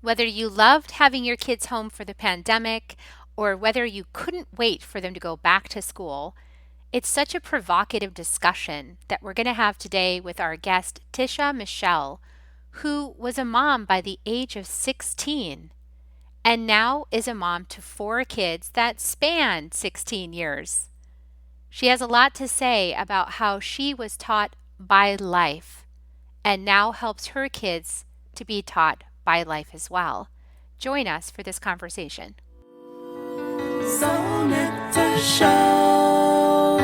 Whether you loved having your kids home for the pandemic or whether you couldn't wait for them to go back to school, it's such a provocative discussion that we're going to have today with our guest, Tisha Michelle, who was a mom by the age of 16 and now is a mom to 4 kids that span 16 years. She has a lot to say about how she was taught by life and now helps her kids to be taught by life as well. Join us for this conversation. Soul Nectar Show,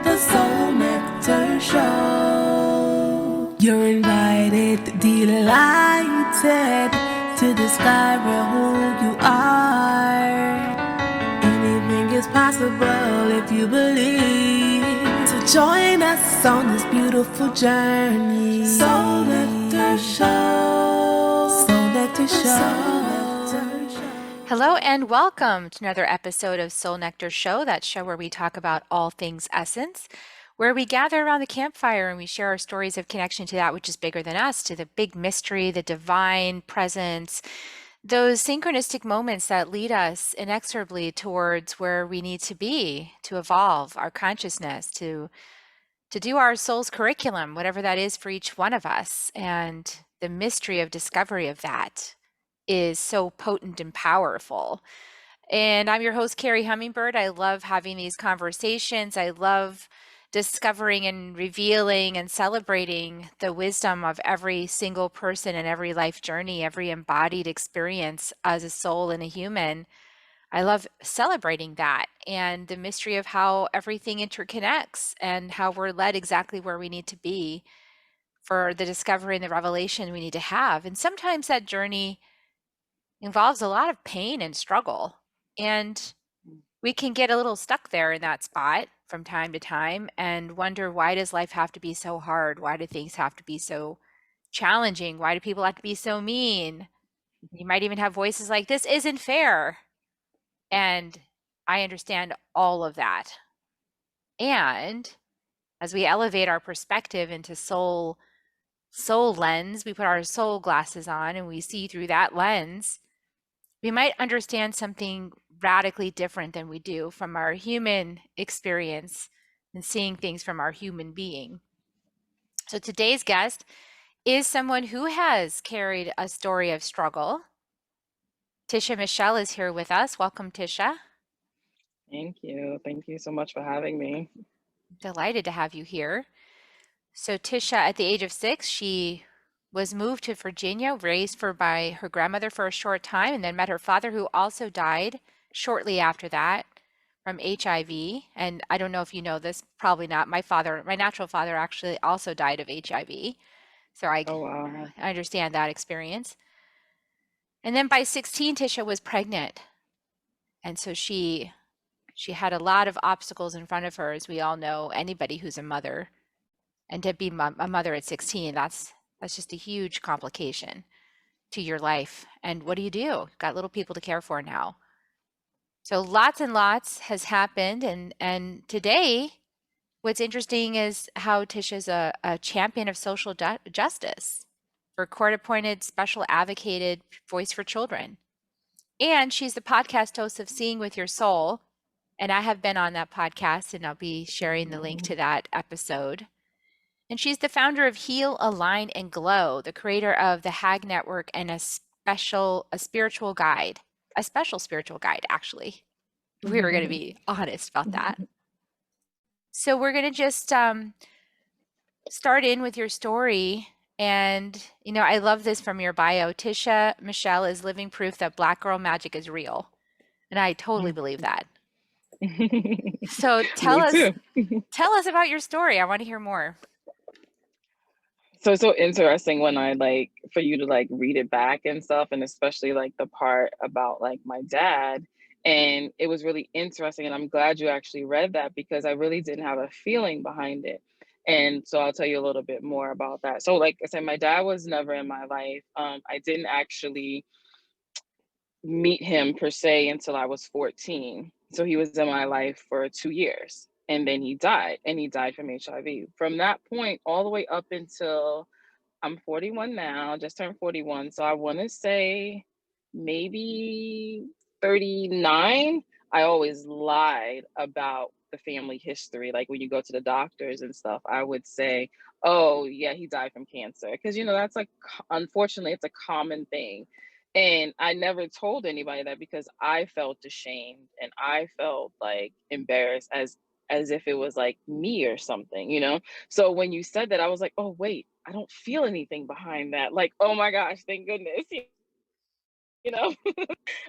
the Soul Nectar Show. You're invited, delighted to discover who you are. Anything is possible if you believe. So join us on this beautiful journey. Soul Nectar Show, Soul Nectar Show. Hello and welcome to another episode of Soul Nectar Show, that show where we talk about all things essence, where we gather around the campfire and we share our stories of connection to that which is bigger than us, to the big mystery, the divine presence, those synchronistic moments that lead us inexorably towards where we need to be to evolve our consciousness, to do our soul's curriculum, whatever that is for each one of us. And the mystery of discovery of that is so potent and powerful. And I'm your host, Carrie Hummingbird. I love having these conversations. I love discovering and revealing and celebrating the wisdom of every single person and every life journey, every embodied experience as a soul and a human. I love celebrating that and the mystery of how everything interconnects and how we're led exactly where we need to be for the discovery and the revelation we need to have. And sometimes that journey involves a lot of pain and struggle. And we can get a little stuck there in that spot from time to time and wonder, why does life have to be so hard? Why do things have to be so challenging? Why do people have to be so mean? You might even have voices like, this isn't fair. And I understand all of that. And as we elevate our perspective into soul lens, we put our soul glasses on and we see through that lens, we might understand something radically different than we do from our human experience and seeing things from our human being. So today's guest is someone who has carried a story of struggle. Tisha Michelle is here with us. Welcome, Tisha. Thank you. Thank you so much for having me. Delighted to have you here. So Tisha, at the age of 6, she was moved to Virginia, raised by her grandmother for a short time, and then met her father, who also died shortly after that from HIV. And I don't know if you know this, probably not. My natural father actually also died of HIV. So I Oh, wow. understand that experience. And then by 16, Tisha was pregnant. And so she had a lot of obstacles in front of her, as we all know, anybody who's a mother. And to be a mother at 16, that's just a huge complication to your life. And what do? You've got little people to care for now. So lots and lots has happened. And today, what's interesting is how Tisha's a champion of social justice, for court-appointed special advocated voice for children. And she's the podcast host of Seeing with Your Soul. And I have been on that podcast, and I'll be sharing the link to that episode. And she's the founder of Heal, Align, and Glow, the creator of the HAG Network and a spiritual guide, a special spiritual guide, actually. We were going to be honest about that. So we're going to just start in with your story. And, I love this from your bio. Tisha Michelle is living proof that Black girl magic is real. And I totally believe that. So Me too. tell us about your story. I want to hear more. So it's so interesting when for you to read it back and stuff, and especially the part about my dad. And it was really interesting, and I'm glad you actually read that, because I really didn't have a feeling behind it. And so I'll tell you a little bit more about that. So like I said, my dad was never in my life. I didn't actually meet him per se until I was 14. So he was in my life for 2 years, and then he died, and he died from HIV. From that point all the way up until I'm 41 now, just turned 41. So I want to say maybe 39, I always lied about the family history. Like when you go to the doctors and stuff, I would say, "Oh, yeah, he died from cancer." Because, that's like, unfortunately, it's a common thing. And I never told anybody that because I felt ashamed and I felt like embarrassed as if it was like me or something. So when you said that, I was like, "Oh, wait, I don't feel anything behind that." Like, oh my gosh, thank goodness. You know?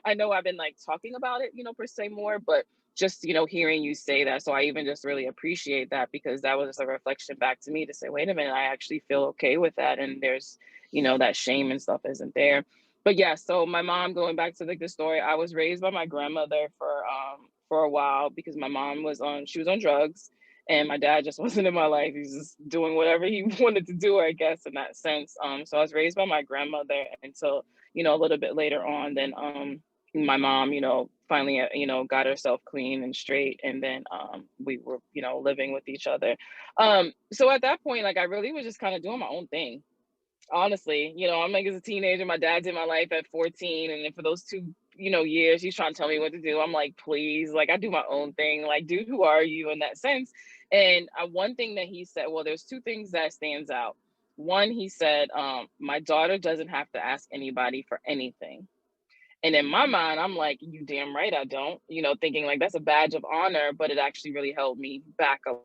I know I've been like talking about it, per se more, but just, hearing you say that. So I even just really appreciate that because that was a reflection back to me to say, wait a minute, I actually feel okay with that. And there's, that shame and stuff isn't there. But yeah, so my mom, going back to like the story, I was raised by my grandmother for a while because my mom she was on drugs and my dad just wasn't in my life. He's just doing whatever he wanted to do, I guess, in that sense. So I was raised by my grandmother until a little bit later on, then my mom, finally, got herself clean and straight. And then we were, living with each other. So at that point, like I really was just kind of doing my own thing. Honestly, I'm like as a teenager, my dad's in my life at 14. And then for those two, years, he's trying to tell me what to do. I'm like, please, like I do my own thing. Like, dude, who are you in that sense? And one thing that he said, well, there's two things that stands out. One, he said, my daughter doesn't have to ask anybody for anything. And in my mind, I'm like, you damn right I don't, thinking like that's a badge of honor, but it actually really held me back a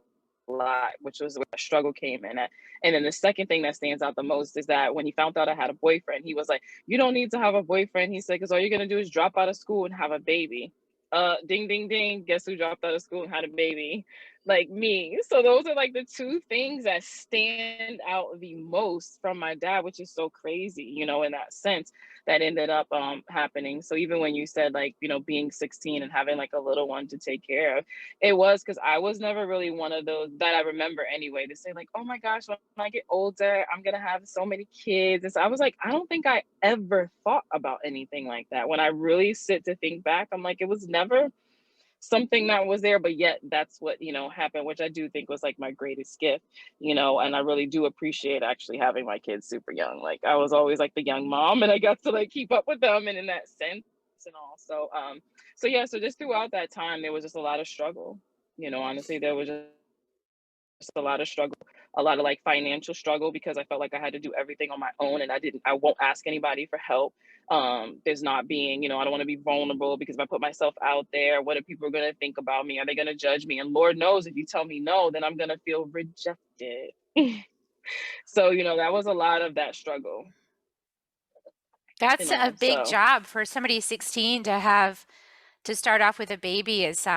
lot, which was where the struggle came in at. And then the second thing that stands out the most is that when he found out I had a boyfriend, he was like, you don't need to have a boyfriend. He said, because all you're going to do is drop out of school and have a baby. Ding, ding, ding. Guess who dropped out of school and had a baby? Like me. So those are like the two things that stand out the most from my dad, which is so crazy, in that sense that ended up happening. So even when you said like, being 16 and having like a little one to take care of, it was because I was never really one of those that I remember anyway to say like, oh my gosh, when I get older, I'm gonna have so many kids. And so I was like, I don't think I ever thought about anything like that. When I really sit to think back, I'm like, it was never something that was there, but yet that's what happened, which I do think was like my greatest gift. And I really do appreciate actually having my kids super young. Like I was always like the young mom and I got to like keep up with them and in that sense and all. So yeah, so just throughout that time there was just a lot of struggle. Honestly, there was just a lot of struggle, a lot of like financial struggle because I felt like I had to do everything on my own and I won't ask anybody for help. There's not being, I don't want to be vulnerable because if I put myself out there, what are people going to think about me? Are they going to judge me? And Lord knows if you tell me no, then I'm going to feel rejected. So, that was a lot of that struggle, That's a big so job for somebody 16 to have to start off with a baby is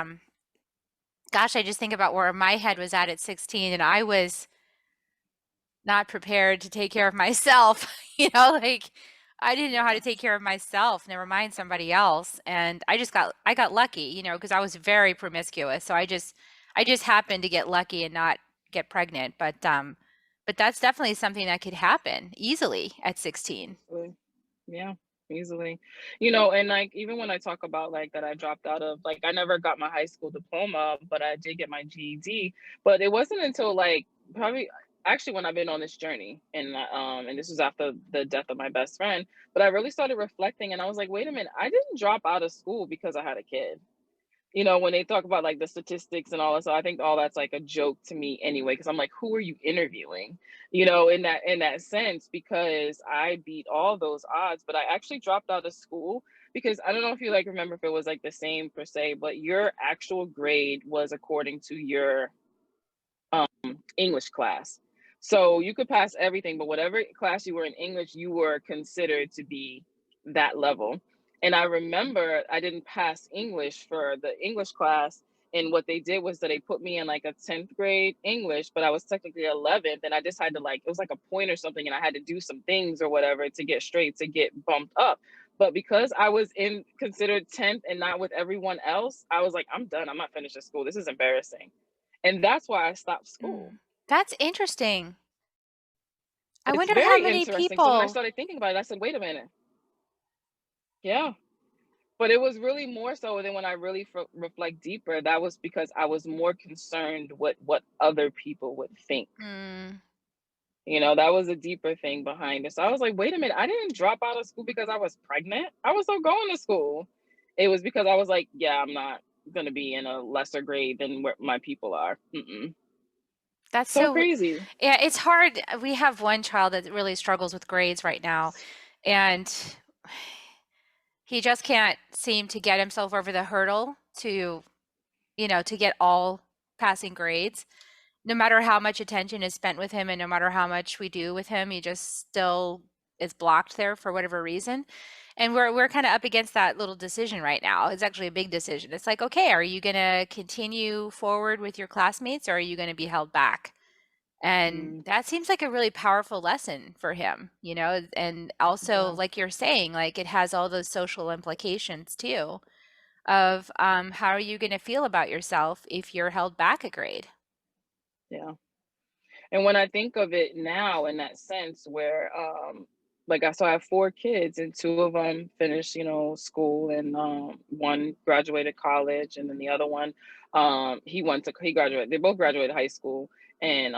gosh, I just think about where my head was at 16 and I was not prepared to take care of myself, like I didn't know how to yeah, take care of myself, never mind somebody else. And I got lucky, because I was very promiscuous. So I just happened to get lucky and not get pregnant. But that's definitely something that could happen easily at 16. absolutely. Yeah, easily. And like even when I talk about like that I dropped out of like I never got my high school diploma, but I did get my GED. But it wasn't until like probably actually when I've been on this journey and this was after the death of my best friend, but I really started reflecting and I was like, wait a minute, I didn't drop out of school because I had a kid. When they talk about like the statistics and all that, so I think all that's like a joke to me anyway, because I'm like, who are you interviewing? In that sense, because I beat all those odds, but I actually dropped out of school because I don't know if you like remember if it was like the same per se, but your actual grade was according to your English class. So you could pass everything, but whatever class you were in English, you were considered to be that level. And I remember I didn't pass English for the English class. And what they did was that they put me in like a 10th grade English, but I was technically 11th. And I just had to like, it was like a point or something. And I had to do some things or whatever to get straight, to get bumped up. But because I was in considered 10th and not with everyone else, I was like, I'm done. I'm not finishing school. This is embarrassing. And that's why I stopped school. Mm. That's interesting. I It's wonder how very many interesting. So when I people. started thinking about it, I said, wait a minute. Yeah. But it was really more so than when I really reflect deeper. That was because I was more concerned with what other people would think. Mm, That was a deeper thing behind it. So I was like, wait a minute, I didn't drop out of school because I was pregnant. I was still going to school. It was because I was like, yeah, I'm not going to be in a lesser grade than where my people are. Mm-mm. That's So so, crazy. yeah, it's hard. We have one child that really struggles with grades right now, and he just can't seem to get himself over the hurdle to, to get all passing grades. No matter how much attention is spent with him and no matter how much we do with him, he just still is blocked there for whatever reason. And we're kind of up against that little decision right now. It's actually a big decision. It's like, okay, are you going to continue forward with your classmates or are you going to be held back? And Mm, that seems like a really powerful lesson for him, and also, yeah, like you're saying, like it has all those social implications too of how are you going to feel about yourself if you're held back a grade? yeah. And when I think of it now in that sense where like so I have four kids and two of them finished, school and one graduated college and then the other one he graduated, they both graduated high school and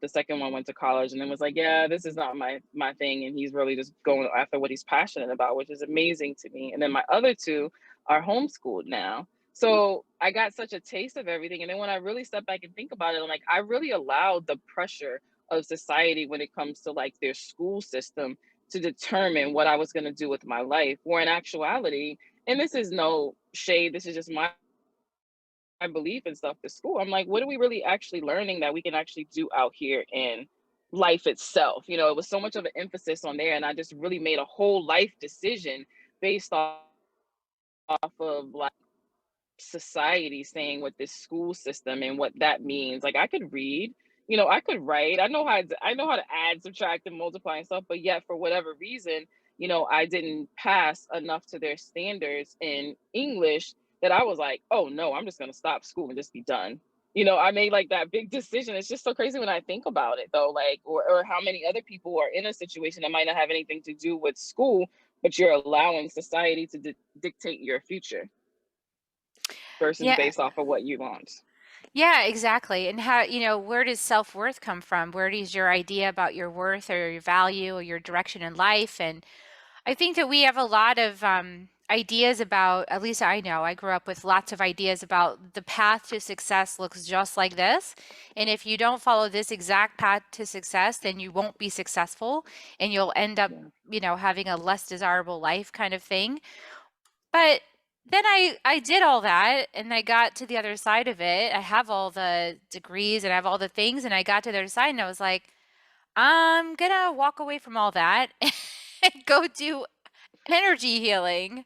the second one went to college and then was like, yeah, this is not my thing and he's really just going after what he's passionate about, which is amazing to me. And then my other two are homeschooled now. So I got such a taste of everything. And then when I really step back and think about it, I'm like, I really allowed the pressure of society when it comes to like their school system to determine what I was going to do with my life. Where in actuality, and this is no shade, this is just my belief and stuff, the school. I'm like, what are we really actually learning that we can actually do out here in life itself? It was so much of an emphasis on there. And I just really made a whole life decision based off of like, society saying with this school system and what that means. Like I could read, I could write. I know how to add, subtract, and multiply and stuff, but yet for whatever reason, I didn't pass enough to their standards in English that I was like, oh no, I'm just gonna stop school and just be done. I made like that big decision. It's just so crazy when I think about it though, like or how many other people are in a situation that might not have anything to do with school, but you're allowing society to dictate your future versus Yeah, based off of what you want. yeah, exactly. And how, where does self-worth come from? Where does your idea about your worth or your value or your direction in life? And I think that we have a lot of ideas about, at least I know, I grew up with lots of ideas about the path to success looks just like this. And if you don't follow this exact path to success, then you won't be successful and you'll end up, Yeah. having a less desirable life kind of thing. But then I did all that and I got to the other side of it. I have all the degrees and I have all the things and I got to the other side and I was like, I'm gonna walk away from all that and go do energy healing.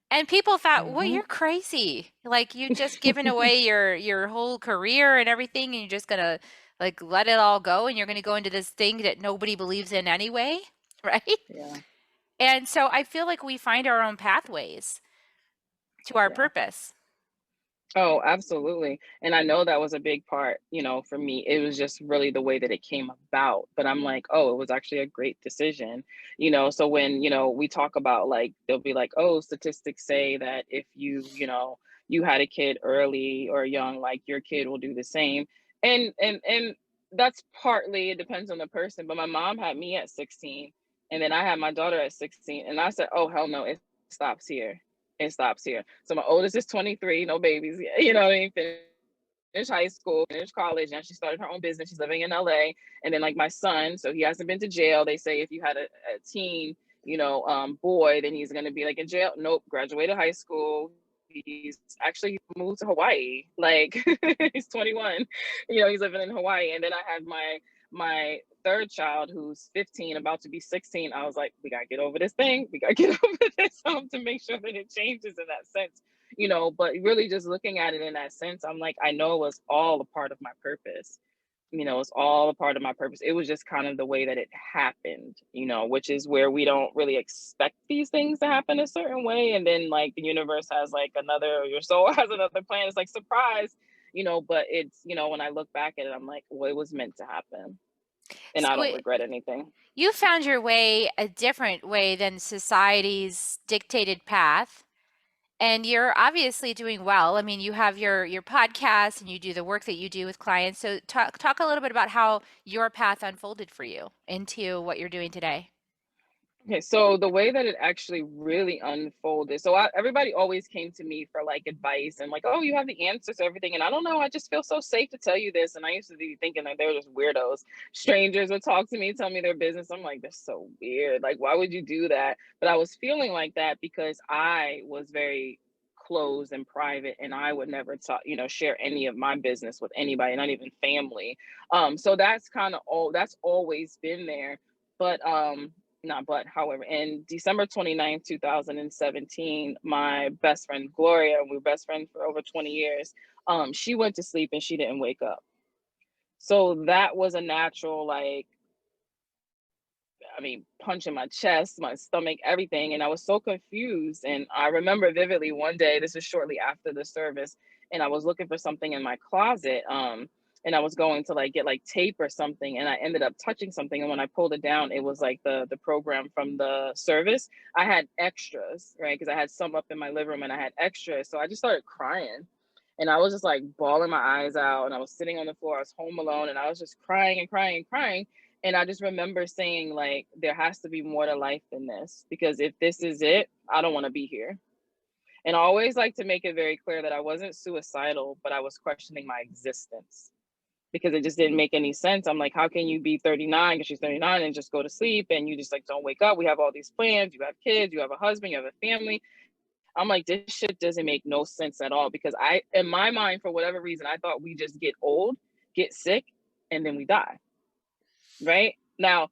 And people thought, "Well, Hmm. you're crazy. Like you just given away your whole career and everything and you're just gonna like let it all go and you're gonna go into this thing that nobody believes in anyway." Right? Yeah. And so I feel like we find our own pathways to our Yeah. purpose. Oh, absolutely. And I know that was a big part, for me. It was just really the way that it came about. But I'm like, oh, it was actually a great decision. So when, we talk about like, they'll be like, oh, statistics say that if you had a kid early or young, like your kid will do the same. And that's partly it depends on the person. But my mom had me at 16 and then I had my daughter at 16. And I said, oh, hell no, it stops here. It stops here. So my oldest is 23, no babies yet, what I mean? Finished high school, finished college, and she started her own business. She's living in LA. And then like my son, so he hasn't been to jail. They say if you had a teen, boy, then he's gonna be like in jail. Nope, graduated high school. He's actually moved to Hawaii. Like he's 21. He's living in Hawaii. And then I had my third child who's 15, about to be 16. I was like, we gotta get over this thing. We gotta get over this to make sure that it changes in that sense. But really just looking at it in that sense, I'm like, I know it was all a part of my purpose. It's all a part of my purpose. It was just kind of the way that it happened, which is where we don't really expect these things to happen a certain way. And then like the universe has like another, your soul has another plan. It's like surprise, but it's, when I look back at it, I'm like, well, it was meant to happen. And I So don't regret anything. you found your way a different way than society's dictated path. And you're obviously doing well. I mean, you have your podcast and you do the work that you do with clients. So talk a little bit about how your path unfolded for you into what you're doing today. Okay, so the way that it actually really unfolded, so everybody always came to me for like advice and like, oh, you have the answers to everything. And I don't know, I just feel so safe to tell you this. And I used to be thinking that they were just weirdos. Strangers would talk to me, tell me their business. I'm like, that's so weird. Like, why would you do that? But I was feeling like that because I was very closed and private, and I would never talk, share any of my business with anybody, not even family. So that's kind of that's always been there. But not but however, in December 29th, 2017, my best friend Gloria, we were best friends for over 20 years, she went to sleep and she didn't wake up. So that was a natural, like, I mean, punch in my chest, my stomach, everything. And I was so confused. And I remember vividly one day, this is shortly after the service, and I was looking for something in my closet. And I was going to like get like tape or something, and I ended up touching something. And when I pulled it down, it was like the program from the service. I had extras, right? Because I had some up in my living room and I had extras. So I just started crying. And I was just like bawling my eyes out. And I was sitting on the floor. I was home alone, and I was just crying and crying and crying. And I just remember saying, like, there has to be more to life than this, because if this is it, I don't want to be here. And I always like to make it very clear that I wasn't suicidal, but I was questioning my existence because it just didn't make any sense. I'm like, how can you be 39, because she's 39, and just go to sleep and you just like don't wake up? We have all these plans, you have kids, you have a husband, you have a family. I'm like, this shit doesn't make no sense at all, because in my mind, for whatever reason, I thought we just get old, get sick, and then we die. Right now,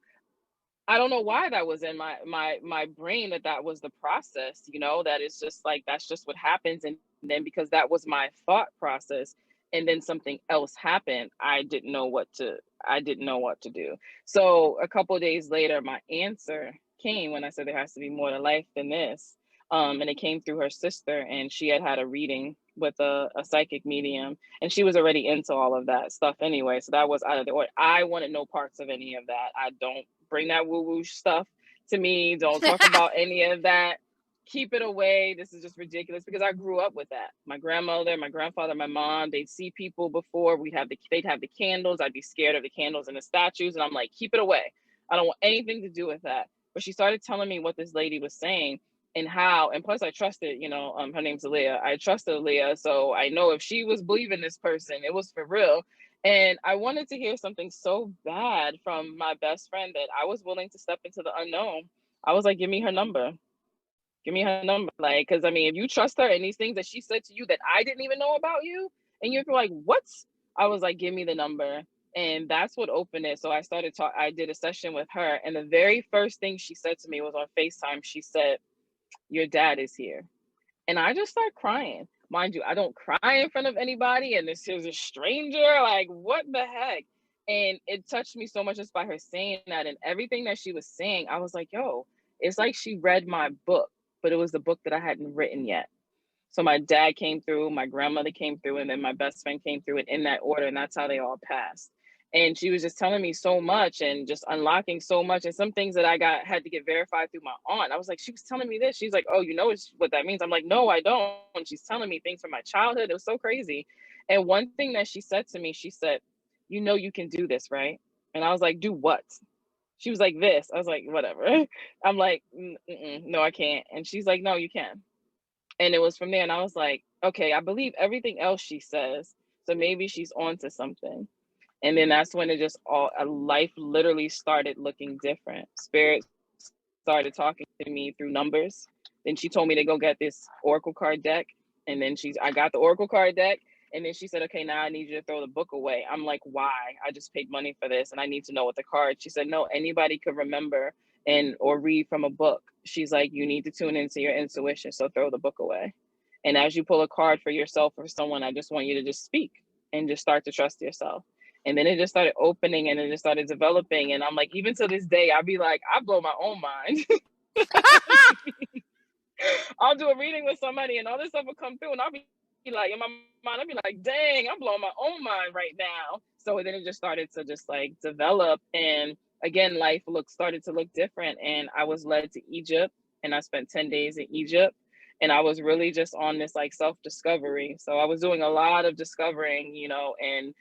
I don't know why that was in my brain, that was the process, that it's just like that's just what happens. And then because that was my thought process, and then something else happened, I didn't know what to do. So a couple of days later, my answer came when I said there has to be more to life than this. And it came through her sister, and she had a reading with a psychic medium, and she was already into all of that stuff anyway. So that was out of the order. I wanted no parts of any of that. I don't bring that woo-woo stuff to me. Don't talk about any of that. Keep it away. This is just ridiculous, because I grew up with that. My grandmother, my grandfather, my mom, they'd see people before they'd have the candles. I'd be scared of the candles and the statues. And I'm like, keep it away. I don't want anything to do with that. But she started telling me what this lady was saying and how, and plus I trusted, her name's Aaliyah. I trusted Aaliyah. So I know if she was believing this person, it was for real. And I wanted to hear something so bad from my best friend that I was willing to step into the unknown. I was like, give me her number. Give me her number. Like, because I mean, if you trust her and these things that she said to you that I didn't even know about you, and you're like, what? I was like, give me the number. And that's what opened it. So I did a session with her. And the very first thing she said to me was on FaceTime. She said, your dad is here. And I just started crying. Mind you, I don't cry in front of anybody, and this is a stranger. Like, what the heck? And it touched me so much just by her saying that, and everything that she was saying. I was like, yo, it's like she read my book, but it was the book that I hadn't written yet. So my dad came through, my grandmother came through, and then my best friend came through, and in that order, and that's how they all passed. And she was just telling me so much and just unlocking so much, and some things that had to get verified through my aunt. I was like, she was telling me this. She's like, oh, you know what that means? I'm like, no, I don't. And she's telling me things from my childhood. It was so crazy. And one thing that she said to me, she said, you know, you can do this, right? And I was like, do what? She was like, this. I was like, whatever. I'm like, no, I can't. And she's like, no, you can. And it was from there. And I was like, okay, I believe everything else she says. So maybe she's on to something. And then that's when life literally started looking different. Spirit started talking to me through numbers. Then she told me to go get this Oracle card deck. And then I got the Oracle card deck. And then she said, okay, now I need you to throw the book away. I'm like, why? I just paid money for this and I need to know what the card. She said, no, anybody could remember or read from a book. She's like, you need to tune into your intuition. So throw the book away. And as you pull a card for yourself or someone, I just want you to just speak and just start to trust yourself. And then it just started opening and it just started developing. And I'm like, even to this day, I'll be like, I blow my own mind. I'll do a reading with somebody and all this stuff will come through and I'll be like, in my mind, I'll be like, dang, I'm blowing my own mind right now. So then it just started to just like develop. And again, life started to look different. And I was led to Egypt and I spent 10 days in Egypt. And I was really just on this like self-discovery. So I was doing a lot of discovering, and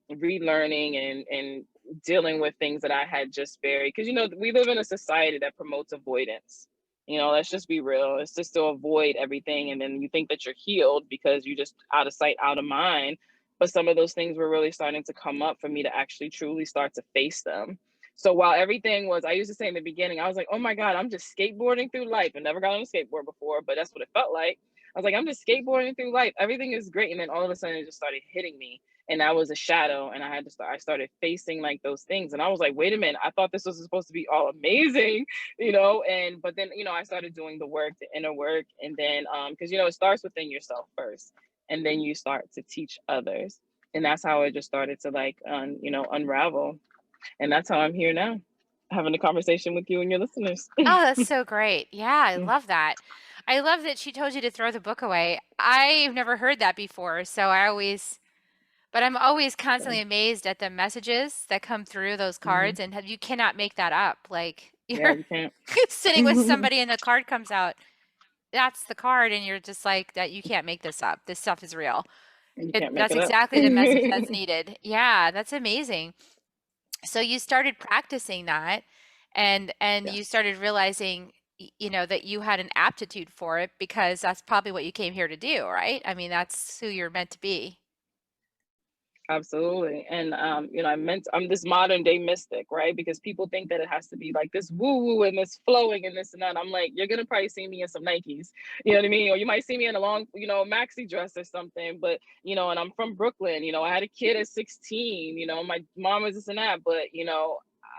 relearning and dealing with things that I had just buried. Because we live in a society that promotes avoidance. Let's just be real. It's just to avoid everything, and then you think that you're healed because you just out of sight, out of mind. But some of those things were really starting to come up for me to actually truly start to face them. So while everything was, I used to say in the beginning, I was like, oh my God, I'm just skateboarding through life. I never got on a skateboard before, but that's what it felt like. I was like, I'm just skateboarding through life. Everything is great. And then all of a sudden it just started hitting me. And that was a shadow. And I started facing like those things. And I was like, wait a minute, I thought this was supposed to be all amazing, but then, I started doing the work, the inner work. And then, because, it starts within yourself first. And then you start to teach others. And that's how it just started to like, unravel. And that's how I'm here now, having a conversation with you and your listeners. Oh, that's so great. Yeah, I love that. I love that she told you to throw the book away. I've never heard that before, so but I'm always constantly amazed at the messages that come through those Mm-hmm. cards, and you cannot make that up. Like Yeah, you're you can't. sitting with somebody and the card comes out. That's the card, and you're just like that. You can't make this up. This stuff is real. You can't make That's it up. exactly the message that's needed. Yeah, that's amazing. So you started practicing that, and you Yes. started realizing, that you had an aptitude for it because that's probably what you came here to do, right? I mean, that's who you're meant to be. Absolutely. And I'm this modern day mystic, right? Because people think that it has to be like this woo woo and this flowing and this and that. I'm like, you're gonna probably see me in some Nikes, you know what I mean? Or you might see me in a long, maxi dress or something. But and I'm from Brooklyn, I had a kid at 16, my mom was this and that, but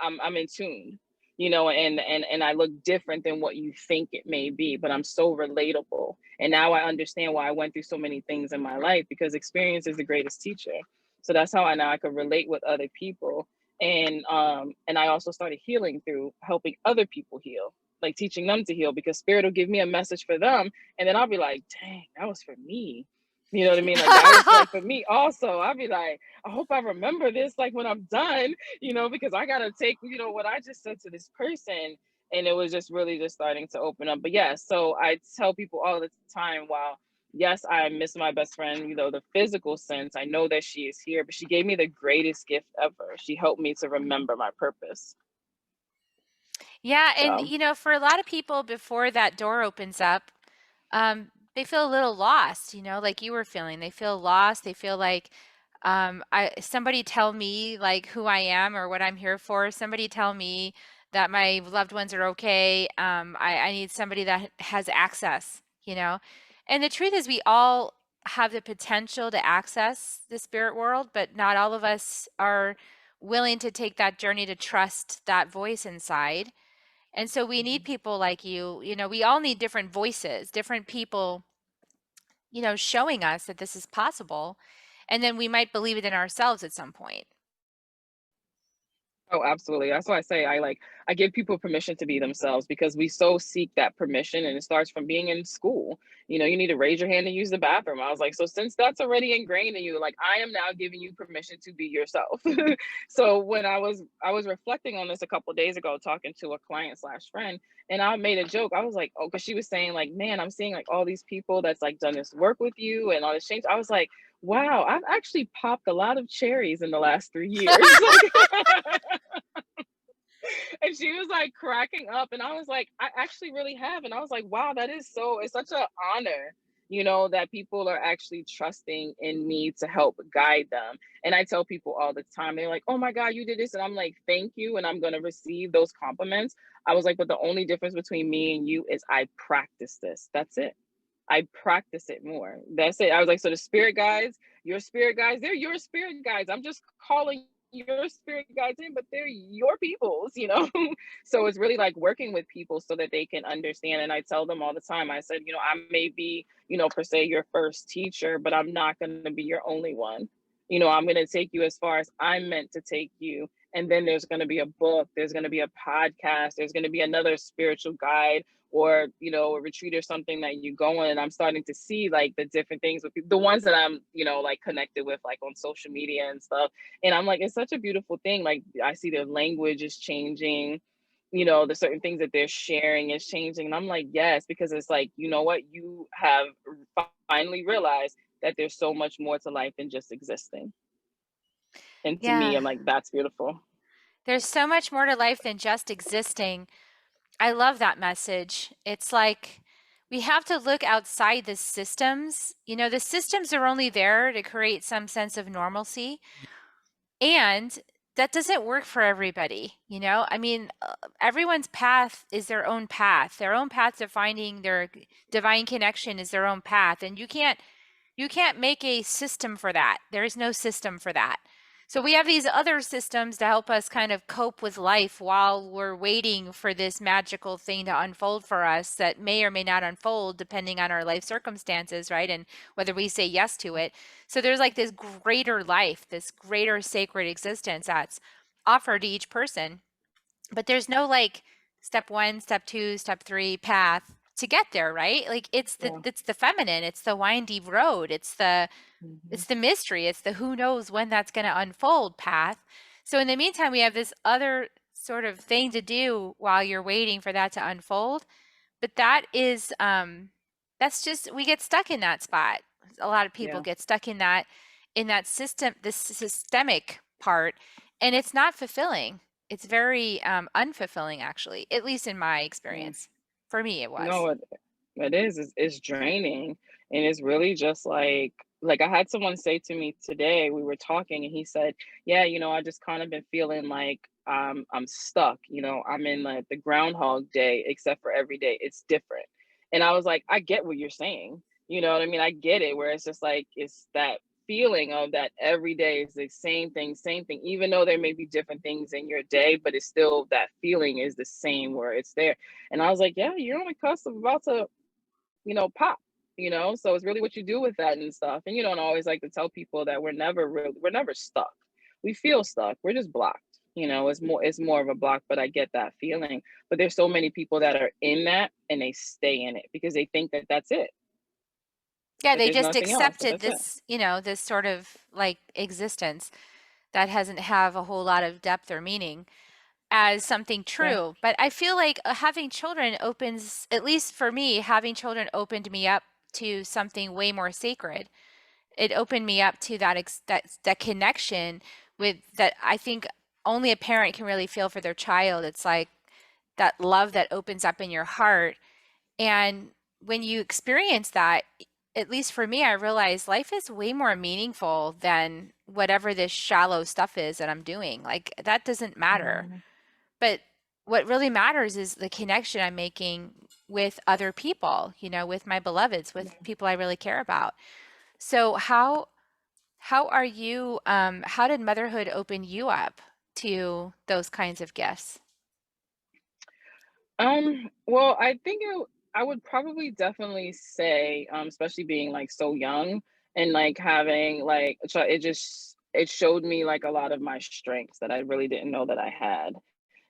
I'm in tune. And I look different than what you think it may be, but I'm so relatable. And now I understand why I went through so many things in my life, because experience is the greatest teacher. So that's how I could relate with other people. And I also started healing through helping other people heal, like teaching them to heal, because spirit will give me a message for them. And then I'll be like, dang, that was for me. You know what I mean? Like that was like for me also. I'll be like, I hope I remember this like when I'm done, because I gotta take, what I just said to this person. And it was just really just starting to open up. But yeah, so I tell people all the time, wow, yes, I miss my best friend, the physical sense. I know that she is here, but she gave me the greatest gift ever. She helped me to remember my purpose. Yeah, and So, for a lot of people before that door opens up, they feel a little lost, like you were feeling. They feel lost. They feel like somebody tell me like who I am or what I'm here for. Somebody tell me that my loved ones are okay. I need somebody that has access. And the truth is we all have the potential to access the spirit world, but not all of us are willing to take that journey to trust that voice inside. And so we need people like you. We all need different voices, different people, showing us that this is possible. And then we might believe it in ourselves at some point. oh, absolutely. That's why I say I give people permission to be themselves, because we so seek that permission, and it starts from being in school. You need to raise your hand and use the bathroom. I was like, so since that's already ingrained in you, like I am now giving you permission to be yourself. So when I was reflecting on this a couple of days ago, talking to a client slash friend, and I made a joke. I was like, oh, because she was saying like, man, I'm seeing like all these people that's like done this work with you and all this change. I was like, wow, I've actually popped a lot of cherries in the last 3 years. And she was like cracking up, and I was like, I actually really have. And I was like, wow, it's such an honor, that people are actually trusting in me to help guide them. And I tell people all the time, they're like, oh my God, you did this. And I'm like, thank you. And I'm going to receive those compliments. I was like, but the only difference between me and you is I practice this. That's it. I practice it more. That's it. I was like, so the spirit guides, your spirit guides, they're your spirit guides. I'm just calling your spirit guides in, but they're your peoples. So it's really like working with people so that they can understand. And I tell them all the time, I said, I may be, per se your first teacher, but I'm not going to be your only one. I'm going to take you as far as I'm meant to take you. And then there's going to be a book, there's going to be a podcast, there's going to be another spiritual guide, or a retreat or something that you go on. And I'm starting to see like the different things with people, the ones that I'm like connected with like on social media and stuff. And I'm like, it's such a beautiful thing. Like I see their language is changing, the certain things that they're sharing is changing. And I'm like, yes, because it's like, you know what, you have finally realized that there's so much more to life than just existing. And to me, Yeah. I'm like, that's beautiful. There's so much more to life than just existing. I love that message. It's like we have to look outside the systems. The systems are only there to create some sense of normalcy. And that doesn't work for everybody. I mean, everyone's path is their own path. Their own path to finding their divine connection is their own path. And you can't make a system for that. There is no system for that. So we have these other systems to help us kind of cope with life while we're waiting for this magical thing to unfold for us that may or may not unfold depending on our life circumstances, right? And whether we say yes to it. So there's like this greater life, this greater sacred existence that's offered to each person. But there's no like step 1, step 2, step 3 path to get there, right? Like Yeah. it's the feminine, it's the windy road, it's the Hmm. it's the mystery, it's the who knows when that's going to unfold path. So in the meantime, we have this other sort of thing to do while you're waiting for that to unfold. But that's just we get stuck in that spot. A lot of people Yeah. get stuck in that system, this systemic part, and it's not fulfilling. It's very unfulfilling, actually, at least in my Yeah. experience. For me, it was. No, it is. It's draining, and it's really just like I had someone say to me today. We were talking, and he said, "Yeah, I just kind of been feeling like I'm stuck. I'm in like the Groundhog Day, except for every day it's different." And I was like, "I get what you're saying. You know what I mean? I get it. Where it's just like it's that feeling of that every day is the same thing. Even though there may be different things in your day, but it's still that feeling is the same where it's there." And I was like, yeah, you're on the cusp of about to, pop, so it's really what you do with that and stuff. And I always like to tell people that we're never stuck. We feel stuck. We're just blocked. It's more of a block, but I get that feeling. But there's so many people that are in that and they stay in it because they think that that's it, Yeah, that they there's just nothing else, that accepted that's it. this sort of like existence that doesn't have a whole lot of depth or meaning as something Yeah. true. But I feel like having children opens, at least for me, having children opened me up to something way more sacred. It opened me up to that connection with that I think only a parent can really feel for their child. It's like that love that opens up in your heart. And when you experience that, at least for me, I realize life is way more meaningful than whatever this shallow stuff is that I'm doing. Like that doesn't matter. Mhm. But what really matters is the connection I'm making with other people, with my beloveds, with Yeah. people I really care about. So how did motherhood open you up to those kinds of gifts? Well, I would probably definitely say, especially being like so young and like having like it showed me like a lot of my strengths that I really didn't know that I had,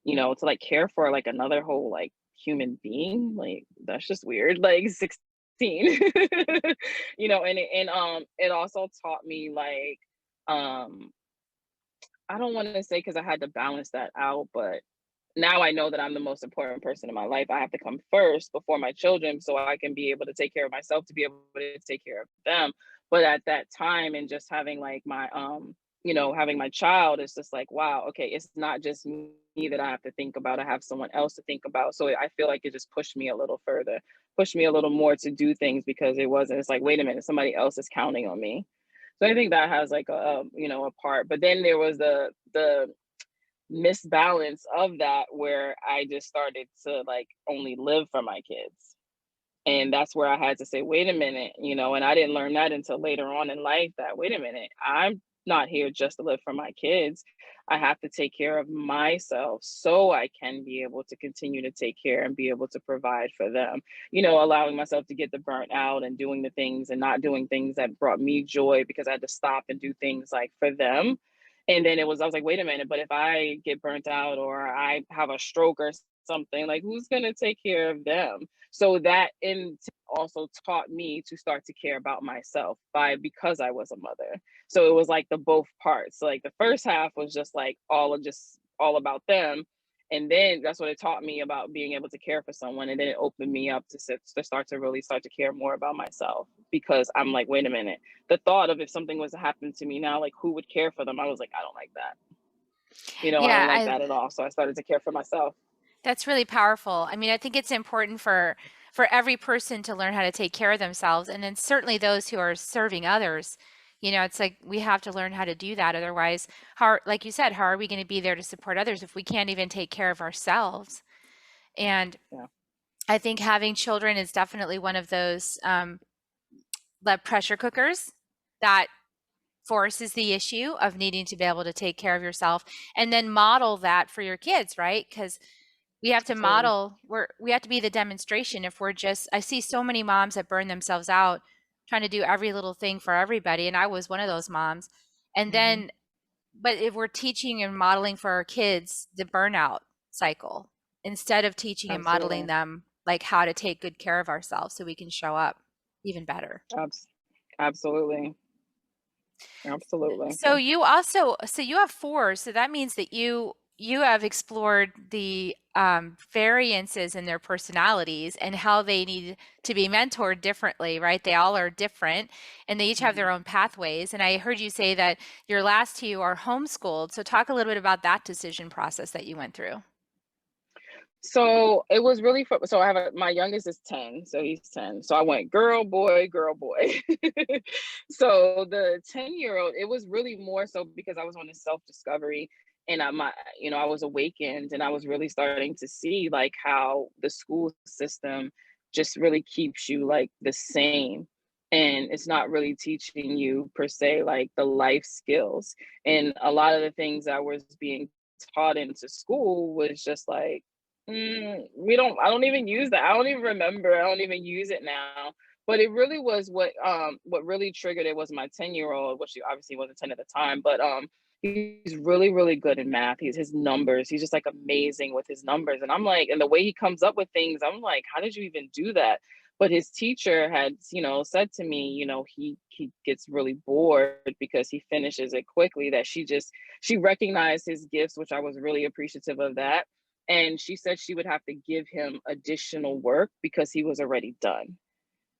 to like care for like another whole like human being. Like that's just weird. Like 16. And it also taught me like um I don't want to say because I had to balance that out, but now I know that I'm the most important person in my life. I have to come first before my children so I can be able to take care of myself to be able to take care of them. But at that time and just having like having my child, it's just like, wow, okay, it's not just me that I have to think about. I have someone else to think about. So I feel like it just pushed me a little further, pushed me a little more to do things because it's like, wait a minute, somebody else is counting on me. So I think that has like a part. But then there was the misbalance of that where I just started to like only live for my kids. And that's where I had to say, wait a minute, and I didn't learn that until later on in life that, wait a minute, I'm not here just to live for my kids. I have to take care of myself so I can be able to continue to take care and be able to provide for them, allowing myself to get the burnt out and doing the things and not doing things that brought me joy because I had to stop and do things like for them. And then I was like, wait a minute, but if I get burnt out or I have a stroke or something, like who's going to take care of them? So that in also taught me to start to care about myself because I was a mother. So it was like the both parts. So like the first half was just like all about them. And then that's what it taught me about being able to care for someone. And then it opened me up to start to really start to care more about myself, because I'm like, wait a minute, the thought of if something was to happen to me now, like who would care for them? I was like, I don't like that. I Yeah, don't like that at all. So I started to care for myself. that's really powerful. I mean, I think it's important for every person to learn how to take care of themselves, and then certainly those who are serving others. It's like we have to learn how to do that. Otherwise, like you said, how are we going to be there to support others if we can't even take care of ourselves? And Yeah, I think having children is definitely one of those the pressure cookers that forces the issue of needing to be able to take care of yourself, and then model that for your kids, right? Because we have to absolutely. model, we have to be the demonstration. If we're just, I see so many moms that burn themselves out trying to do every little thing for everybody, and I was one of those moms. And Hmm. then, but if we're teaching and modeling for our kids the burnout cycle, instead of teaching and modeling Absolutely. them like how to take good care of ourselves so we can show up even better. Abs- Absolutely. Absolutely. So you have four, so that means that you have explored the variances in their personalities and how they need to be mentored differently, right? They all are different and they each have Mhm. their own pathways. And I heard you say that your last two are homeschooled. So talk a little bit about that decision process that you went through. So it was really so I have my youngest is 10, so he's 10. So I went girl, boy, girl, boy. So the 10-year-old, it was really more so because I was on a self-discovery, and I was awakened, and I was really starting to see like how the school system just really keeps you like the same. And it's not really teaching you per se like the life skills. And a lot of the things that was being taught into school was just like, I don't even use that. I don't even remember. I don't even use it now. But it really was what really triggered it was my 10-year-old, which he obviously wasn't 10 at the time, but he's really, really good in math. His numbers, he's just like amazing with his numbers. And I'm like, and the way he comes up with things, I'm like, how did you even do that? But his teacher had, said to me, he gets really bored because he finishes it quickly, that she recognized his gifts, which I was really appreciative of that. And she said she would have to give him additional work because he was already done.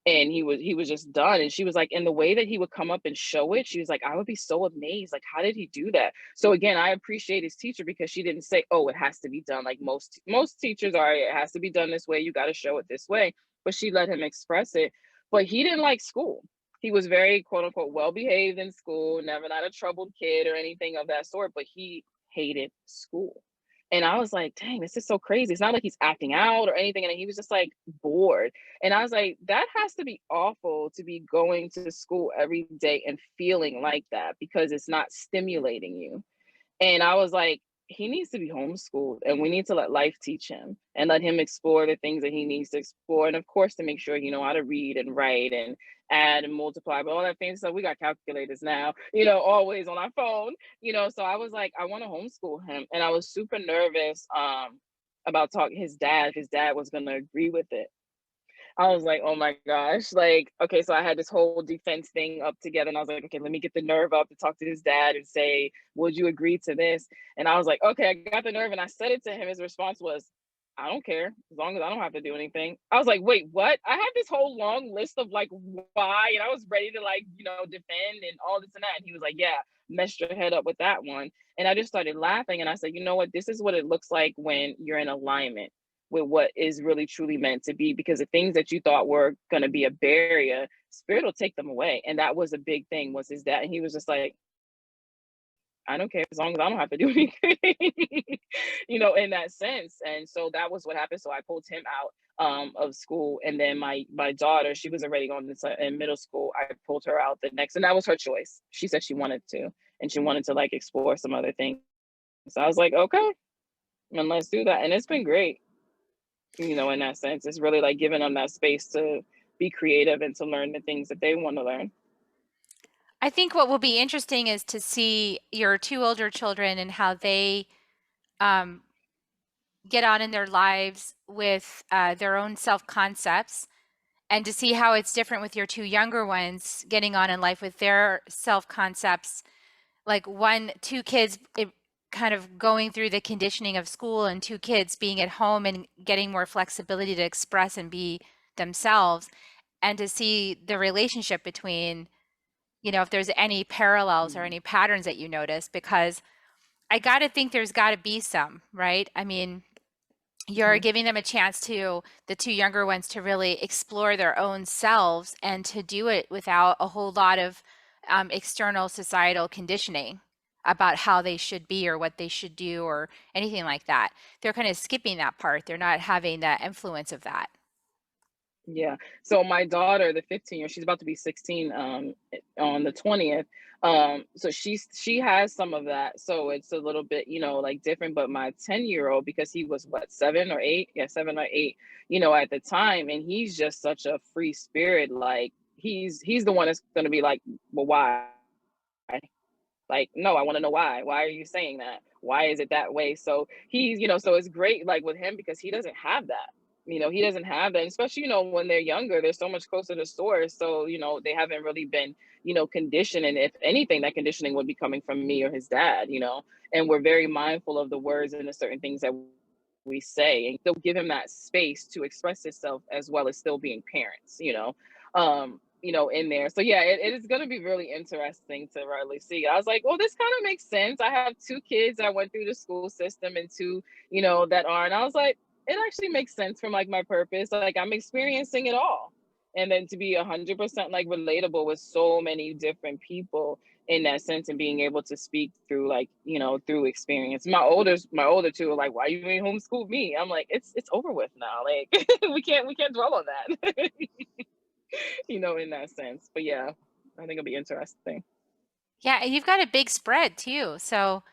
And he was just done. And she was like, in the way that he would come up and show it, she was like, I would be so amazed, like how did he do that? So again, I appreciate his teacher because she didn't say, oh, it has to be done like most teachers are, it has to be done this way, you got to show it this way. But she let him express it. But he didn't like school. He was very quote unquote well behaved in school, never not a troubled kid or anything of that sort, but he hated school. And I was like, dang, this is so crazy. It's not like he's acting out or anything. And he was just like bored. And I was like, that has to be awful to be going to school every day and feeling like that because it's not stimulating you. And I was like, he needs to be homeschooled and we need to let life teach him and let him explore the things that he needs to explore. And of course, to make sure he know how to read and write and add and multiply, but all that things. So we got calculators now, always on our phone, so I was like, I want to homeschool him. And I was super nervous about talking his dad was going to agree with it. I was like, oh my gosh. Like, okay, so I had this whole defense thing up together, and I was like, okay, let me get the nerve up to talk to his dad and say, would you agree to this? And I was like, okay, I got the nerve, and I said it to him. His response was, I don't care as long as I don't have to do anything. I was like, wait, what? I had this whole long list of like why, and I was ready to like, defend and all this and that. And he was like, yeah, messed your head up with that one. And I just started laughing, and I said, you know what? This is what it looks like when you're in alignment with what is really truly meant to be, because the things that you thought were going to be a barrier, spirit will take them away. And that was a big thing, was his dad. And he was just like, I don't care as long as I don't have to do anything, in that sense. And so that was what happened. So I pulled him out of school. And then my daughter, she was already going in middle school. I pulled her out the next, and that was her choice. She said she wanted to, and she wanted to like explore some other things. So I was like, okay, and let's do that. And it's been great. In that sense, it's really like giving them that space to be creative and to learn the things that they want to learn. I think what will be interesting is to see your two older children and how they um, get on in their lives with their own self concepts, and to see how it's different with your two younger ones getting on in life with their self concepts. Like two kids kind of going through the conditioning of school and 2 kids being at home and getting more flexibility to express and be themselves, and to see the relationship between, if there's any parallels or any patterns that you notice, because I got to think there's got to be some, right? I mean, you're giving them a chance to, the 2 younger ones, to really explore their own selves and to do it without a whole lot of external societal conditioning about how they should be or what they should do or anything like that. They're kind of skipping that part. They're not having the influence of that. Yeah. So my daughter, the 15-year, she's about to be 16 on the 20th. So she has some of that. So it's a little bit, like different. But my 10-year-old, because he was what, 7 or 8? Yeah, 7 or 8, at the time, and he's just such a free spirit. Like he's the one that's gonna be like, well, why? Like, no, I want to know why. Why are you saying that? Why is it that way? So he's, so it's great, like with him, because he doesn't have that. He doesn't have that, especially, when they're younger, they're so much closer to stores. So, they haven't really been, conditioned. And if anything, that conditioning would be coming from me or his dad, and we're very mindful of the words and the certain things that we say, and still give him that space to express himself as well as still being parents, in there. So yeah, it is going to be really interesting to really see. I was like, well, this kind of makes sense. I have 2 kids that went through the school system and 2, that aren't. I was like, it actually makes sense from like my purpose. Like I'm experiencing it all. And then to be 100% like relatable with so many different people in that sense, and being able to speak through like, through experience. My older 2 are like, why you ain't homeschool me? I'm like, it's over with now. Like we can't dwell on that. In that sense. But yeah, I think it'll be interesting. Yeah, and you've got a big spread too. So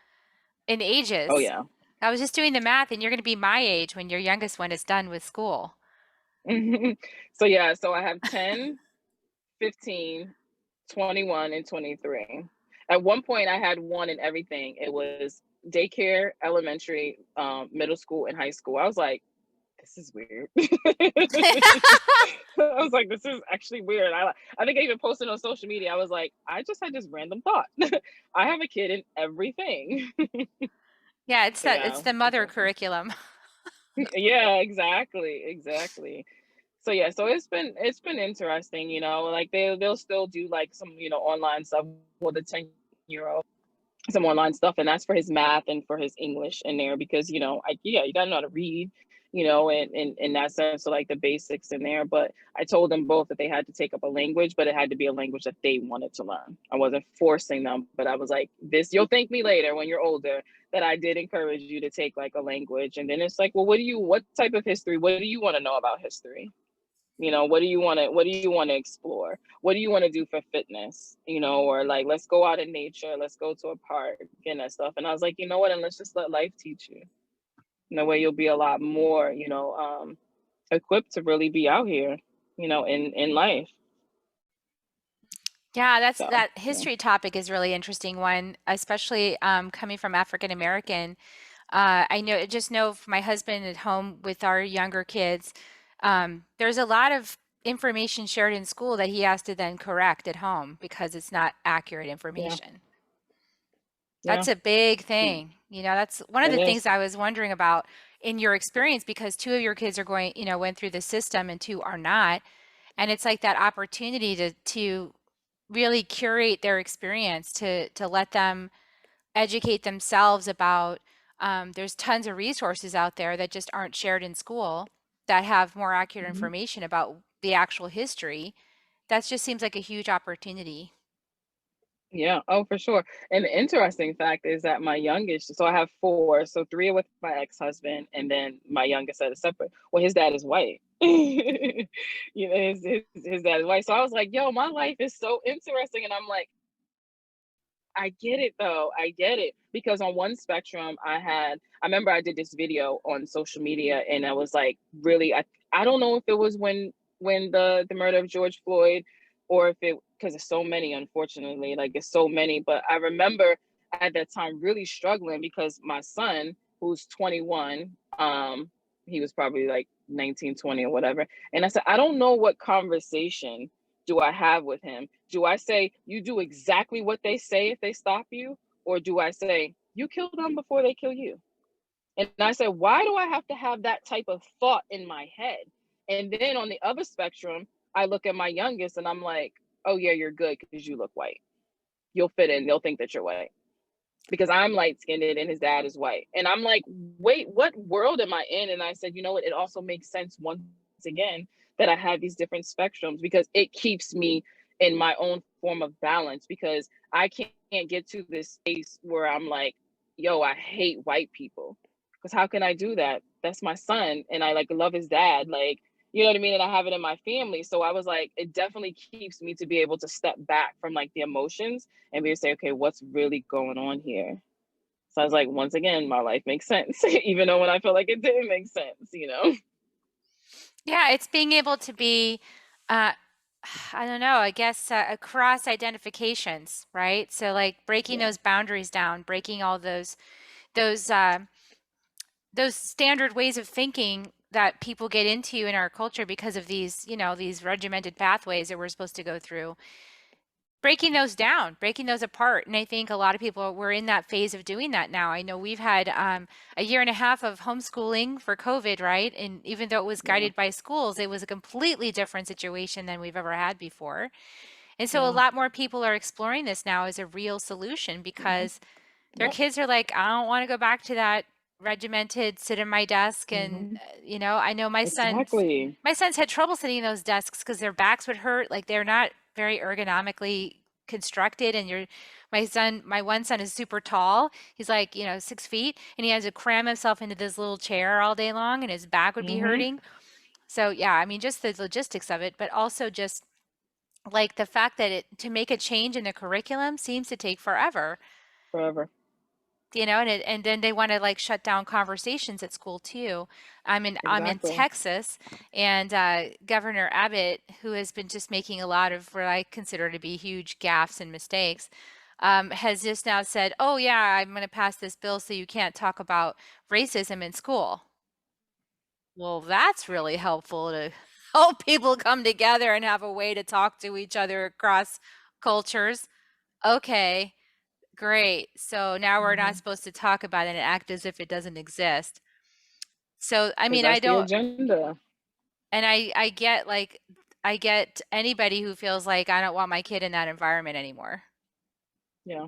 in Oh ages, yeah. I was just doing the math, and you're going to be my age when your youngest one is done with school. So yeah, so I have 10, 15, 21, and 23. At one point I had one in everything. It was daycare, elementary, middle school, and high school. I was like, this is weird. I was like, this is actually weird. I think I even posted on social media. I was like, I just had this random thought. I have a kid in everything. Yeah, So it's yeah, the mother interesting. curriculum. Yeah, exactly. So yeah, so it's been interesting, like they'll still do like some, online stuff with the 10-year-old, some online stuff, and that's for his math and for his English in there, because you gotta know how to read, and in that sense, so like the basics in there. But I told them both that they had to take up a language, but it had to be a language that they wanted to learn. I wasn't forcing them, but I was like, this, you'll thank me later when you're older that I did encourage you to take like a language. And then it's like, well, what type of history, what do you want to know about history? What do you want to explore? What do you want to do for fitness? Or like, let's go out in nature, let's go to a park and that stuff. And I was like, you know what, and let's just let life teach you. In a way, you'll be a lot more, equipped to really be out here, in life. Yeah, So that yeah. history topic is really interesting one, especially coming from African American. I know for my husband at home with our younger kids, there's a lot of information shared in school that he has to then correct at home because it's not accurate Yeah. information. Yeah. That's a big Mm, thing. That's one of it the things is. I was wondering about in your experience, because 2 of your kids are going, went through the system and 2 are not. And it's like that opportunity to really curate their experience, to let them educate themselves about, there's tons of resources out there that just aren't shared in school that have more accurate Mhm. information about the actual history. That just seems like a huge opportunity. Yeah, oh, for sure. And the interesting fact is that my youngest, so I have 4, so 3 are with my ex-husband, and then my youngest set is separate. Well, his dad is white. His dad is white. So I was like, yo, my life is so interesting. And I'm like, I get it though. I get it. Because on one spectrum, I remember I did this video on social media, and I was like, really, I don't know if it was when the murder of George Floyd, or if it, because there's so many, unfortunately, like it's so many. But I remember at that time really struggling, because my son, who's 21, he was probably like 19, 20 or whatever. And I said, I don't know what conversation do I have with him? Do I say, you do exactly what they say if they stop you? Or do I say, You kill them before they kill you. And I said, why do I have to have that type of thought in my head? And then on the other spectrum, I look at my youngest and I'm like, oh yeah, you're good because you look white. You'll fit in. They'll think that you're white because I'm light skinned and his dad is white. And I'm like, wait, what world am I in? And I said, you know what? It also makes sense once again that I have these different spectrums because it keeps me in my own form of balance because I can't get to this space where I'm like, yo, I hate white people. Because how can I do that? That's my son. And I like love his dad. Like, you know what I mean? And I have it in my family. So I was like, it definitely keeps me to be able to step back from like the emotions and be able to say, okay, what's really going on here? So I was like, once again, my life makes sense, even though when I feel like it didn't make sense, you know? Yeah, it's being able to be, uh, I don't know, I guess across identifications, right? So like breaking Yeah. those boundaries down, breaking all those uh, those standard ways of thinking that people get into in our culture because of these, these regimented pathways that we're supposed to go through. Breaking those down, breaking those apart. And I think a lot of people we're in that phase of doing that now. I know we've had a year and a half of homeschooling for COVID, right? And even though it was Yeah. guided by schools, it was a completely different situation than we've ever had before. And so a Yeah. lot more people are exploring this now as a real solution Hmm. because their Yep. kids are like, I don't want to go back to that regimented sit in my desk. And, Hmm. I know Exactly. my sons had trouble sitting in those desks because their backs would hurt. Like they're not very ergonomically constructed. And my one son is super tall. He's like, 6 feet, and he has to cram himself into this little chair all day long and his back would be Hmm. hurting. So yeah, I mean, just the logistics of it, but also just like the fact that to make a change in the curriculum seems to take forever. Forever. And then they want to like shut down conversations at school too. I'm in Exactly. Texas, and Governor Abbott, who has been just making a lot of what I consider to be huge gaffes and mistakes, has just now said, "Oh yeah, I'm going to pass this bill so you can't talk about racism in school." Well, that's really helpful to help people come together and have a way to talk to each other across cultures. Okay. Great. So now we're not Hmm. supposed to talk about it and act as if it doesn't exist. So, I Because mean, I that's the don't, agenda. and I get like, I get anybody who feels like I don't want my kid in that environment anymore. Yeah.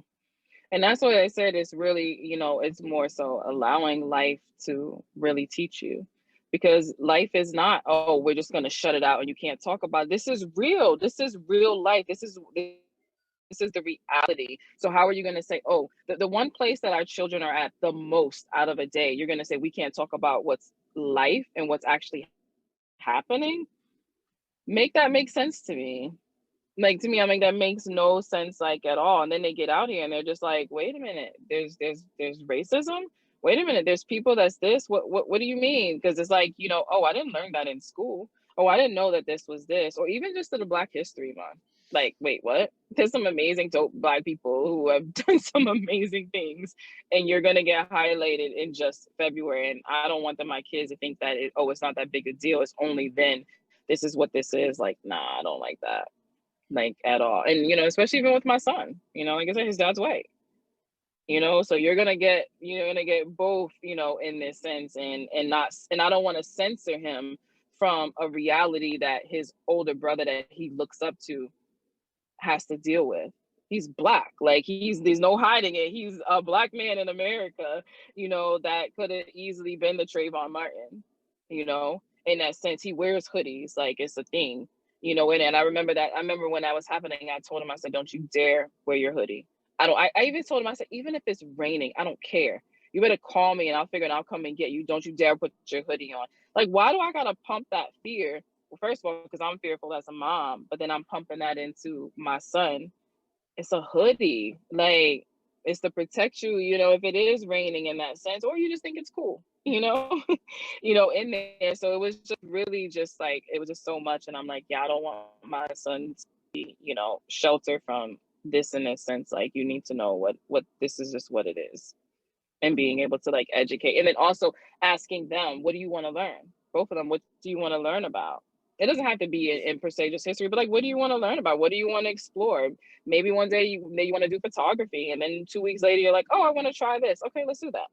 And that's what I said is really, it's more so allowing life to really teach you. Because life is not, oh, we're just going to shut it out and you can't talk about it. This is real. This is real life. This is the reality. So how are you going to say, oh, the one place that our children are at the most out of a day, you're going to say we can't talk about what's life and what's actually happening? Make that make sense to me. Like to me, I mean that makes no sense like at all. And then they get out here and they're just like, wait a minute, there's racism. Wait a minute, there's people that's this. What do you mean? Because it's like, oh, I didn't learn that in school. Oh, I didn't know that this was this. Or even just to the Black History Month. Like, wait, what? There's some amazing dope Black people who have done some amazing things, and you're gonna get highlighted in just February. And I don't want my kids to think that it's not that big a deal. It's only then. This is what this is. Like, nah, I don't like that like at all. And especially even with my son, like I said, his dad's white. So you're gonna get both, in this sense, and I don't want to censor him from a reality that his older brother that he looks up to has to deal with. He's Black, like there's no hiding it. He's a Black man in America, that could have easily been the Trayvon Martin, in that sense. He wears hoodies, like it's a thing, and I remember when that was happening, I told him, I said, don't you dare wear your hoodie. I even told him, I said, even if it's raining, I don't care. You better call me and I'll figure it. I'll come and get you. Don't you dare put your hoodie on. Like, why do I gotta pump that fear? Well, first of all, because I'm fearful as a mom, but then I'm pumping that into my son. It's a hoodie. Like, it's to protect you, if it is raining in that sense, or you just think it's cool, in there. So it was just really just like, it was just so much. And I'm like, yeah, I don't want my son to be, sheltered from this in a sense. Like, you need to know what this is just what it is. And being able to like educate. And then also asking them, what do you want to learn? Both of them, what do you want to learn about? it doesn't have to be in per se just history, but like, what do you want to learn about? What do you want to explore? Maybe one day you want to do photography, and then 2 weeks later you're like, oh, I want to try this. Okay, let's do that.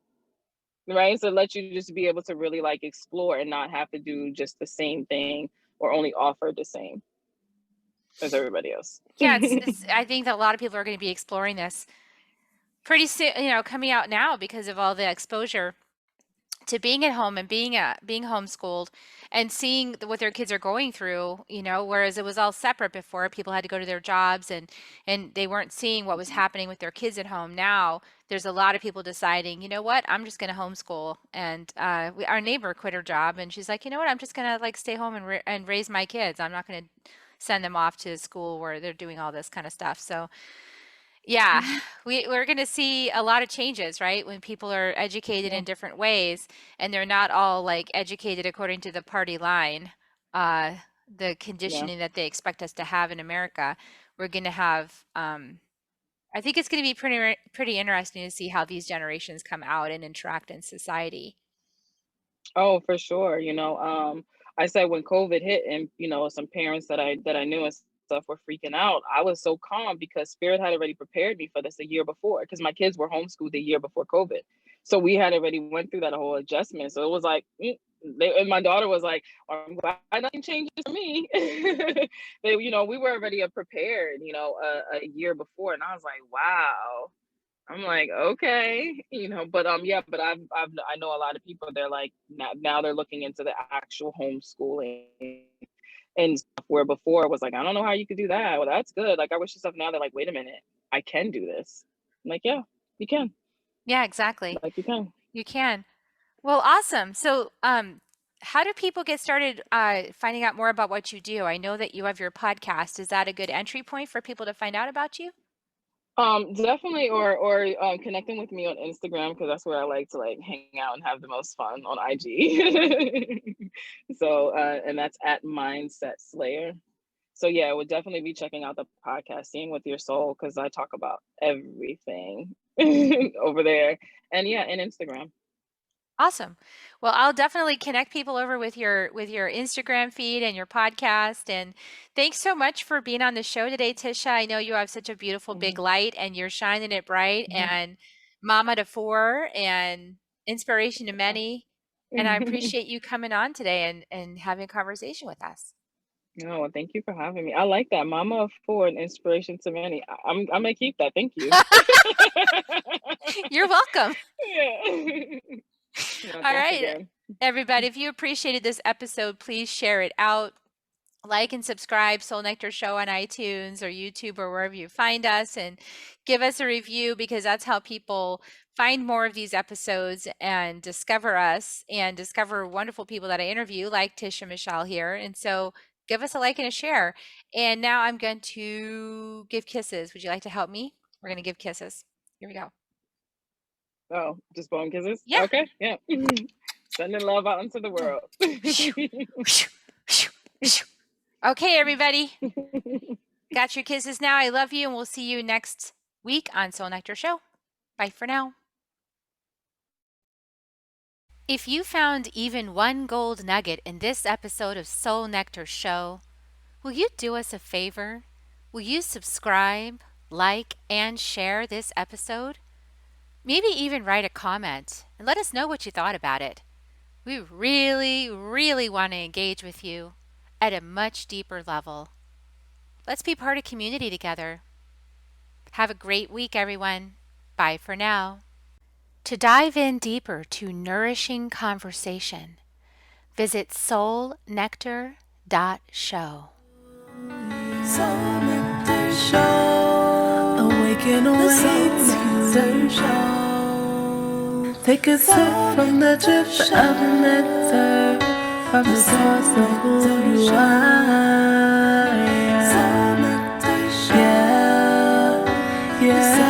Right. So let you just be able to really like explore and not have to do just the same thing or only offer the same as everybody else. Yeah, I think that a lot of people are going to be exploring this pretty soon, coming out now because of all the exposure to being at home and being homeschooled and seeing what their kids are going through, whereas it was all separate before. People had to go to their jobs and they weren't seeing what was happening with their kids at home. Now there's a lot of people deciding, you know what, I'm just going to homeschool. And our neighbor quit her job and she's like, you know what, I'm just going to like stay home and raise my kids. I'm not going to send them off to school where they're doing all this kind of stuff. So yeah, Mhm. we're going to see a lot of changes, right? When people are educated Yeah. in different ways and they're not all like educated according to the party line, uh, the Yeah. conditioning that they expect us to have in America. We're going to have, I think it's going to be pretty interesting to see how these generations come out and interact in society. Oh, for sure. I said when COVID hit and, some parents that I knew and stuff were freaking out, I was so calm because Spirit had already prepared me for this a year before because my kids were homeschooled the year before COVID. So we had already went through that whole adjustment. So it was like, and my daughter was like, I'm glad nothing changes for me. We were already prepared, a year before. And I was like, wow. I'm like, okay, yeah, but I know a lot of people. They're like now they're looking into the actual homeschooling and stuff. Where before it was like, I don't know how you could do that. Well, that's good. Like I wish yourself now. They're like, wait a minute, I can do this. I'm like, yeah, you can. Yeah, exactly. Like you can. You can. Well, awesome. So, how do people get started finding out more about what you do? I know that you have your podcast. Is that a good entry point for people to find out about you? Definitely, or connecting with me on Instagram because that's where I like to like hang out and have the most fun on IG. So, and that's at Mindset Slayer. So yeah, I would definitely be checking out the podcast, Seeing with Your Soul, because I talk about everything over there. And yeah, and Instagram. Awesome. Well, I'll definitely connect people over with your Instagram feed and your podcast. And thanks so much for being on the show today, Tisha. I know you have such a beautiful big Mhm, light and you're shining it bright mhm. and mama to four and inspiration to many. And I appreciate you coming on today and having a conversation with us. No, well, thank you for having me. I like that. Mama of four and inspiration to many. I'm gonna keep that. Thank you. You're welcome. Yeah. No, All thanks right, again. everybody, if you appreciated this episode, please share it out. Like and subscribe Soul Nectar Show on iTunes or YouTube or wherever you find us, and give us a review because that's how people find more of these episodes and discover us and discover wonderful people that I interview, like Tisha Michelle here. And so give us a like and a share. And now I'm going to give kisses. Would you like to help me? We're going to give kisses. Here we go. Oh, just blowing kisses? Yeah. Okay, yeah. Sending love out into the world. Okay, everybody. Got your kisses now. I love you, and we'll see you next week on Soul Nectar Show. Bye for now. If you found even one gold nugget in this episode of Soul Nectar Show, will you do us a favor? Will you subscribe, like, and share this episode? Maybe even write a comment and let us know what you thought about it. We really, really want to engage with you at a much deeper level. Let's be part of community together. Have a great week, everyone. Bye for now. To dive in deeper to nourishing conversation, visit soulnectar.show. Soul Nectar Show. Awaken, awake, Nectar Show. Take a sip from the drip of nectar from the source of who you are. Soul Nectar Show. Yeah, yeah.